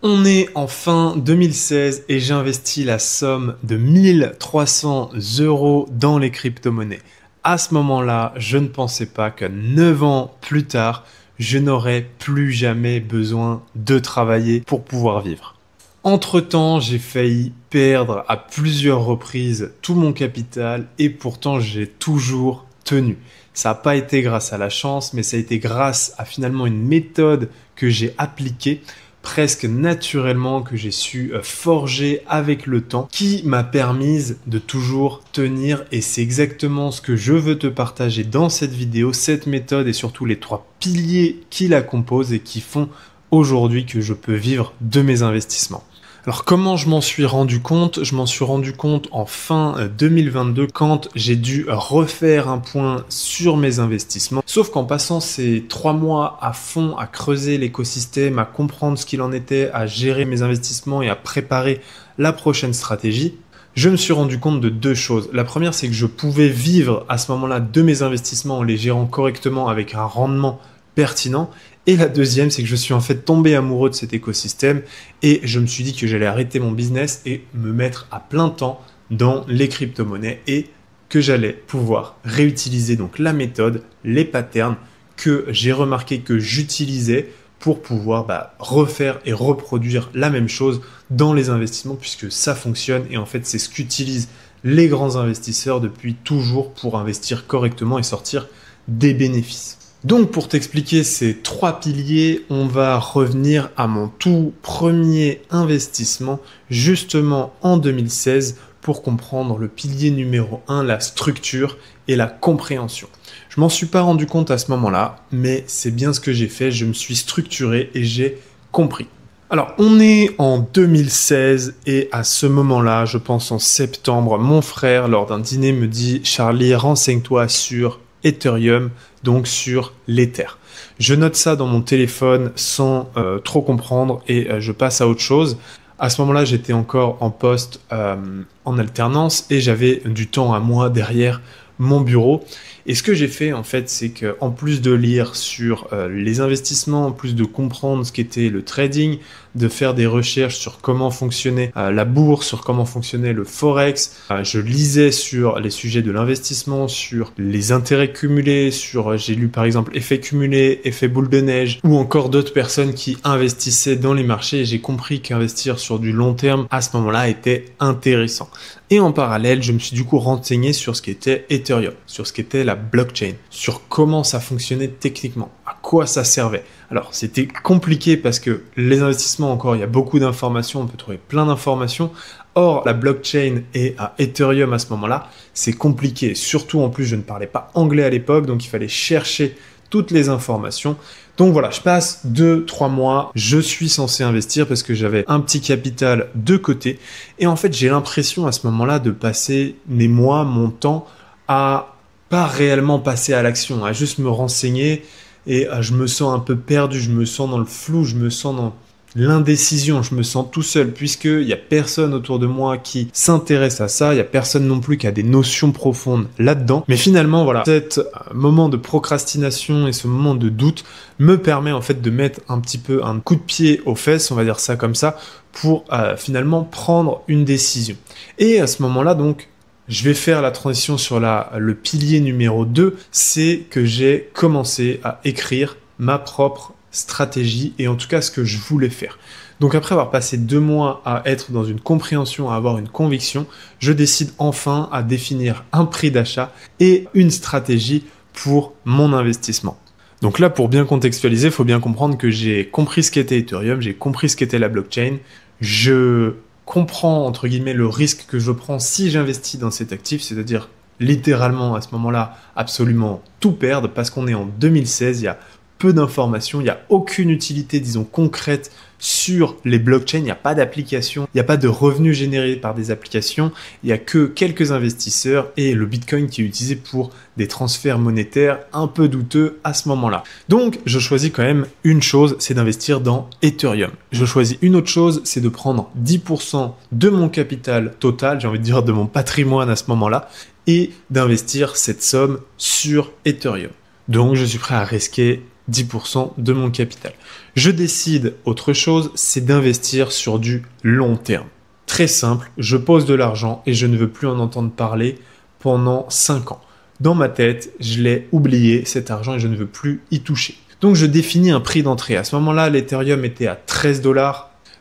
On est en fin 2016 et j'ai investi la somme de 1300 € dans les crypto-monnaies. À ce moment-là, je ne pensais pas que 9 ans plus tard, je n'aurais plus jamais besoin de travailler pour pouvoir vivre. Entre-temps, j'ai failli perdre à plusieurs reprises tout mon capital et pourtant j'ai toujours tenu. Ça n'a pas été grâce à la chance, mais ça a été grâce à finalement une méthode que j'ai appliquée presque naturellement, que j'ai su forger avec le temps, qui m'a permise de toujours tenir, et c'est exactement ce que je veux te partager dans cette vidéo, cette méthode et surtout les 3 piliers qui la composent et qui font aujourd'hui que je peux vivre de mes investissements. Alors comment je m'en suis rendu compte? Je m'en suis rendu compte en fin 2022 quand j'ai dû refaire un point sur mes investissements. Sauf qu'en passant ces 3 mois à fond à creuser l'écosystème, à comprendre ce qu'il en était, à gérer mes investissements et à préparer la prochaine stratégie, je me suis rendu compte de 2 choses. La première, c'est que je pouvais vivre à ce moment-là de mes investissements en les gérant correctement avec un rendement pertinent. Et la deuxième, c'est que je suis en fait tombé amoureux de cet écosystème et je me suis dit que j'allais arrêter mon business et me mettre à plein temps dans les crypto-monnaies et que j'allais pouvoir réutiliser donc la méthode, les patterns que j'ai remarqué que j'utilisais pour pouvoir refaire et reproduire la même chose dans les investissements puisque ça fonctionne et en fait c'est ce qu'utilisent les grands investisseurs depuis toujours pour investir correctement et sortir des bénéfices. Donc pour t'expliquer ces 3 piliers, on va revenir à mon tout premier investissement justement en 2016 pour comprendre le pilier numéro 1, la structure et la compréhension. Je m'en suis pas rendu compte à ce moment-là, mais c'est bien ce que j'ai fait, je me suis structuré et j'ai compris. Alors, on est en 2016 et à ce moment-là, je pense en septembre, mon frère, lors d'un dîner, me dit « Charlie, renseigne-toi sur Ethereum, donc sur l'Ether. » Je note ça dans mon téléphone sans trop comprendre et je passe à autre chose. À ce moment-là, j'étais encore en poste en alternance et j'avais du temps à moi derrière mon bureau. Et ce que j'ai fait en fait, c'est qu'en plus de lire sur les investissements, en plus de comprendre ce qu'était le trading, de faire des recherches sur comment fonctionnait la bourse, sur comment fonctionnait le forex, je lisais sur les sujets de l'investissement, sur les intérêts cumulés, j'ai lu par exemple effet cumulé, effet boule de neige, ou encore d'autres personnes qui investissaient dans les marchés et j'ai compris qu'investir sur du long terme à ce moment-là était intéressant. Et en parallèle, je me suis du coup renseigné sur ce qu'était Ethereum, sur ce qu'était la blockchain, sur comment ça fonctionnait techniquement, à quoi ça servait. Alors, c'était compliqué parce que les investissements, encore, il y a beaucoup d'informations, on peut trouver plein d'informations. Or, la blockchain et Ethereum à ce moment-là, c'est compliqué. Surtout, en plus, je ne parlais pas anglais à l'époque, donc il fallait chercher toutes les informations. Donc voilà, je passe 2-3 mois, je suis censé investir parce que j'avais un petit capital de côté. Et en fait, j'ai l'impression à ce moment-là de passer mes mois, mon temps à pas réellement passer à l'action, à juste me renseigner et je me sens un peu perdu, je me sens dans le flou, je me sens dans l'indécision, je me sens tout seul puisqu'il n'y a personne autour de moi qui s'intéresse à ça, il n'y a personne non plus qui a des notions profondes là-dedans. Mais finalement, voilà, cet moment de procrastination et ce moment de doute me permet en fait de mettre un petit peu un coup de pied aux fesses, on va dire ça comme ça, pour finalement prendre une décision. Et à ce moment-là, donc, je vais faire la transition sur le pilier numéro 2, c'est que j'ai commencé à écrire ma propre stratégie et en tout cas ce que je voulais faire. Donc après avoir passé 2 mois à être dans une compréhension, à avoir une conviction, je décide enfin à définir un prix d'achat et une stratégie pour mon investissement. Donc là, pour bien contextualiser, il faut bien comprendre que j'ai compris ce qu'était Ethereum, j'ai compris ce qu'était la blockchain, je comprends entre guillemets le risque que je prends si j'investis dans cet actif, c'est-à-dire littéralement à ce moment-là absolument tout perdre parce qu'on est en 2016, il y a peu d'informations, il n'y a aucune utilité, disons, concrète sur les blockchains, il n'y a pas d'application, il n'y a pas de revenus générés par des applications, il n'y a que quelques investisseurs et le Bitcoin qui est utilisé pour des transferts monétaires un peu douteux à ce moment-là. Donc, je choisis quand même une chose, c'est d'investir dans Ethereum. Je choisis une autre chose, c'est de prendre 10% de mon capital total, j'ai envie de dire de mon patrimoine à ce moment-là, et d'investir cette somme sur Ethereum. Donc, je suis prêt à risquer 10% de mon capital. Je décide autre chose, c'est d'investir sur du long terme. Très simple, je pose de l'argent et je ne veux plus en entendre parler pendant 5 ans. Dans ma tête, je l'ai oublié cet argent et je ne veux plus y toucher. Donc je définis un prix d'entrée. À ce moment-là, l'Ethereum était à 13 $.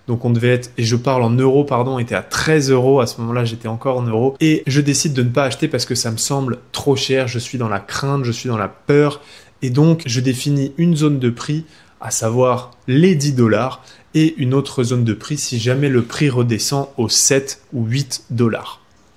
Donc on devait être, et je parle en euros, pardon, était à 13 €. À ce moment-là, j'étais encore en euros. Et je décide de ne pas acheter parce que ça me semble trop cher. Je suis dans la crainte, je suis dans la peur. Et donc, je définis une zone de prix, à savoir les 10 $, et une autre zone de prix si jamais le prix redescend aux 7 ou 8 $.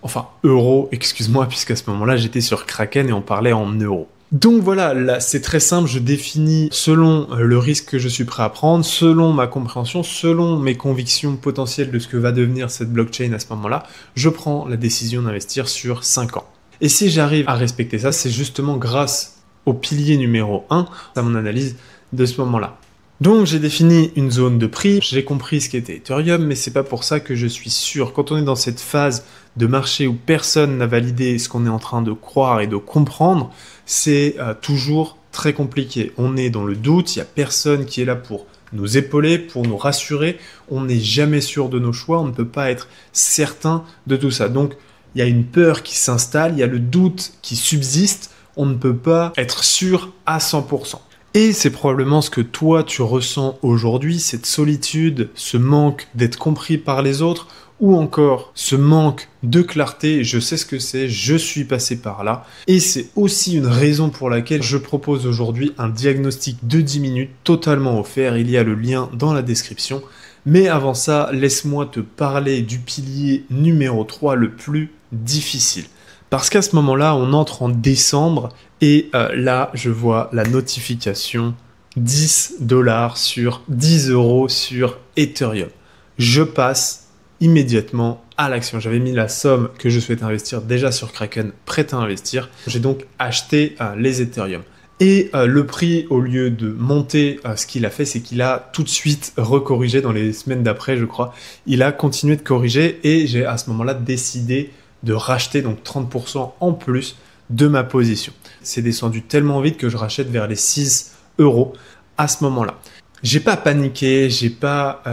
Enfin, euros, excuse-moi, puisqu'à ce moment-là, j'étais sur Kraken et on parlait en euros. Donc voilà, là, c'est très simple, je définis selon le risque que je suis prêt à prendre, selon ma compréhension, selon mes convictions potentielles de ce que va devenir cette blockchain à ce moment-là, je prends la décision d'investir sur 5 ans. Et si j'arrive à respecter ça, c'est justement grâce au pilier numéro 1 à mon analyse de ce moment-là. Donc j'ai défini une zone de prix, j'ai compris ce qu'était Ethereum, mais c'est pas pour ça que je suis sûr. Quand on est dans cette phase de marché où personne n'a validé ce qu'on est en train de croire et de comprendre, c'est toujours très compliqué. On est dans le doute, il n'y a personne qui est là pour nous épauler, pour nous rassurer. On n'est jamais sûr de nos choix, on ne peut pas être certain de tout ça. Donc il y a une peur qui s'installe, il y a le doute qui subsiste, on ne peut pas être sûr à 100%. Et c'est probablement ce que toi tu ressens aujourd'hui, cette solitude, ce manque d'être compris par les autres, ou encore ce manque de clarté, je sais ce que c'est, je suis passé par là. Et c'est aussi une raison pour laquelle je propose aujourd'hui un diagnostic de 10 minutes totalement offert, il y a le lien dans la description. Mais avant ça, laisse-moi te parler du pilier numéro 3, le plus difficile. Parce qu'à ce moment-là, on entre en décembre et là, je vois la notification 10 $ sur 10 € sur Ethereum. Je passe immédiatement à l'action. J'avais mis la somme que je souhaitais investir déjà sur Kraken, prête à investir. J'ai donc acheté les Ethereum. Et le prix, au lieu de monter, ce qu'il a fait, c'est qu'il a tout de suite recorrigé dans les semaines d'après, je crois. Il a continué de corriger et j'ai à ce moment-là décidé de racheter donc 30% en plus de ma position. C'est descendu tellement vite que je rachète vers les 6 € à ce moment-là. J'ai pas paniqué, je suis pas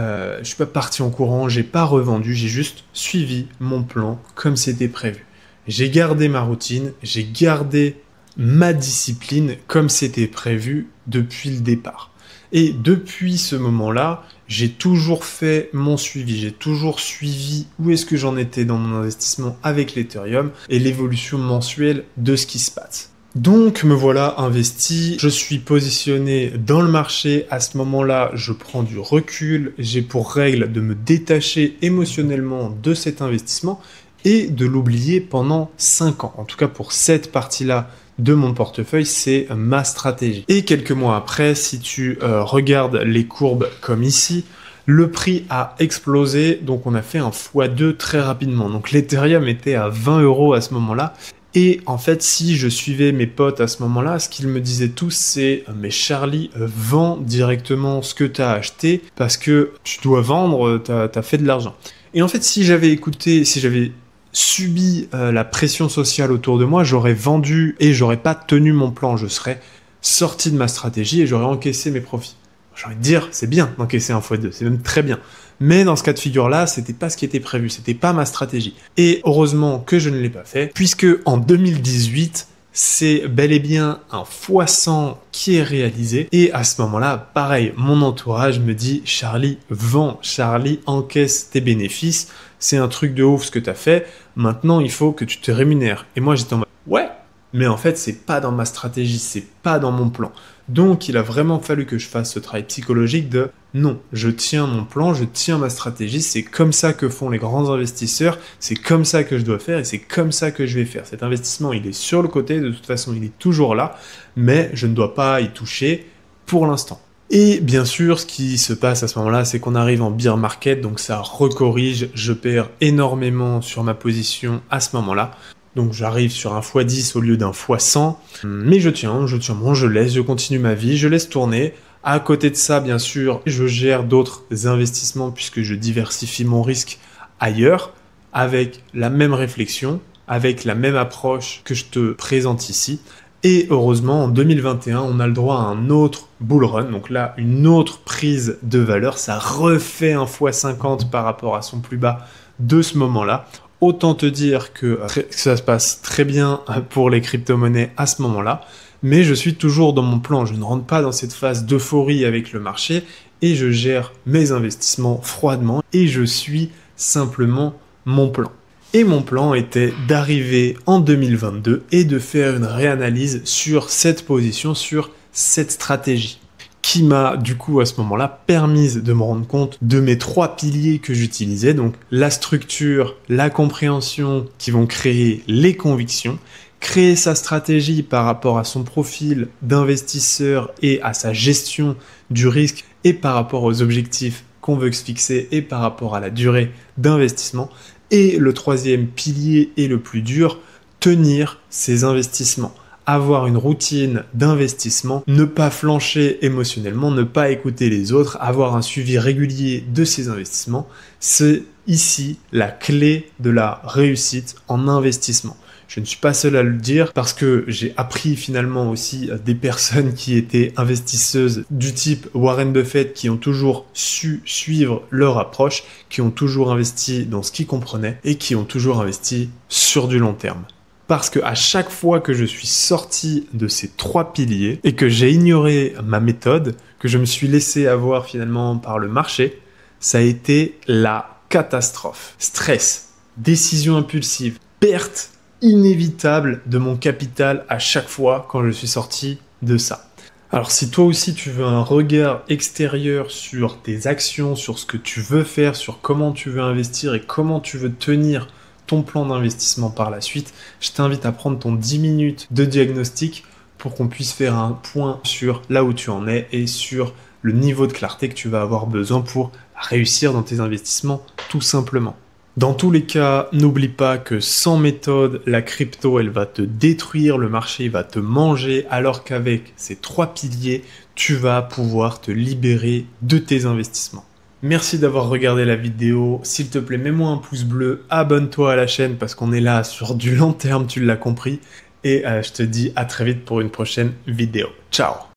parti en courant, j'ai pas revendu, j'ai juste suivi mon plan comme c'était prévu. J'ai gardé ma routine, j'ai gardé ma discipline comme c'était prévu depuis le départ. Et depuis ce moment-là, j'ai toujours fait mon suivi, j'ai toujours suivi où est-ce que j'en étais dans mon investissement avec l'Ethereum et l'évolution mensuelle de ce qui se passe. Donc me voilà investi, je suis positionné dans le marché, à ce moment-là je prends du recul, j'ai pour règle de me détacher émotionnellement de cet investissement et de l'oublier pendant 5 ans. En tout cas pour cette partie-là de mon portefeuille, c'est ma stratégie. Et quelques mois après, si tu regardes les courbes comme ici, le prix a explosé, donc on a fait un x2 très rapidement. Donc l'Ethereum était à 20 € à ce moment-là. Et en fait, si je suivais mes potes à ce moment-là, ce qu'ils me disaient tous, c'est « Mais Charlie, vends directement ce que tu as acheté parce que tu dois vendre, tu as fait de l'argent. » Et en fait, si j'avais écouté, si j'avais subi la pression sociale autour de moi, j'aurais vendu et j'aurais pas tenu mon plan. Je serais sorti de ma stratégie et j'aurais encaissé mes profits. J'ai envie de dire, c'est bien d'encaisser un x2, c'est même très bien. Mais dans ce cas de figure-là, c'était pas ce qui était prévu, c'était pas ma stratégie. Et heureusement que je ne l'ai pas fait, puisque en 2018, c'est bel et bien un x100 qui est réalisé. Et à ce moment-là, pareil, mon entourage me dit « Charlie, vends, Charlie, encaisse tes bénéfices, c'est un truc de ouf ce que tu as fait, maintenant il faut que tu te rémunères. » Et moi j'étais en mode « Ouais, mais en fait c'est pas dans ma stratégie, c'est pas dans mon plan. » Donc il a vraiment fallu que je fasse ce travail psychologique de non, je tiens mon plan, je tiens ma stratégie, c'est comme ça que font les grands investisseurs, c'est comme ça que je dois faire et c'est comme ça que je vais faire. Cet investissement, il est sur le côté, de toute façon, il est toujours là, mais je ne dois pas y toucher pour l'instant. Et bien sûr, ce qui se passe à ce moment-là, c'est qu'on arrive en bear market, donc ça recorrige, je perds énormément sur ma position à ce moment-là. Donc j'arrive sur un x10 au lieu d'un x100, mais je tiens bon, je laisse, je continue ma vie, je laisse tourner. À côté de ça, bien sûr, je gère d'autres investissements puisque je diversifie mon risque ailleurs avec la même réflexion, avec la même approche que je te présente ici. Et heureusement, en 2021, on a le droit à un autre bull run. Donc là, une autre prise de valeur. Ça refait un x50 par rapport à son plus bas de ce moment-là. Autant te dire que ça se passe très bien pour les crypto-monnaies à ce moment-là. Mais je suis toujours dans mon plan. Je ne rentre pas dans cette phase d'euphorie avec le marché et je gère mes investissements froidement et je suis simplement mon plan. Et mon plan était d'arriver en 2022 et de faire une réanalyse sur cette position, sur cette stratégie, qui m'a du coup à ce moment-là permis de me rendre compte de mes 3 piliers que j'utilisais, donc la structure, la compréhension qui vont créer les convictions, créer sa stratégie par rapport à son profil d'investisseur et à sa gestion du risque et par rapport aux objectifs qu'on veut se fixer et par rapport à la durée d'investissement. Et le 3e pilier et le plus dur, tenir ses investissements. Avoir une routine d'investissement, ne pas flancher émotionnellement, ne pas écouter les autres, avoir un suivi régulier de ses investissements. C'est ici la clé de la réussite en investissement. Je ne suis pas seul à le dire parce que j'ai appris finalement aussi des personnes qui étaient investisseuses du type Warren Buffett qui ont toujours su suivre leur approche, qui ont toujours investi dans ce qu'ils comprenaient et qui ont toujours investi sur du long terme. Parce que à chaque fois que je suis sorti de ces 3 piliers et que j'ai ignoré ma méthode, que je me suis laissé avoir finalement par le marché, ça a été la catastrophe. Stress, décision impulsive, perte inévitable de mon capital à chaque fois quand je suis sorti de ça. Alors si toi aussi tu veux un regard extérieur sur tes actions, sur ce que tu veux faire, sur comment tu veux investir et comment tu veux tenir ton plan d'investissement par la suite, je t'invite à prendre ton 10 minutes de diagnostic pour qu'on puisse faire un point sur là où tu en es et sur le niveau de clarté que tu vas avoir besoin pour réussir dans tes investissements tout simplement. Dans tous les cas, n'oublie pas que sans méthode, la crypto, elle va te détruire, le marché va te manger, alors qu'avec ces 3 piliers, tu vas pouvoir te libérer de tes investissements. Merci d'avoir regardé la vidéo. S'il te plaît, mets-moi un pouce bleu, abonne-toi à la chaîne parce qu'on est là sur du long terme, tu l'as compris. Et je te dis à très vite pour une prochaine vidéo. Ciao!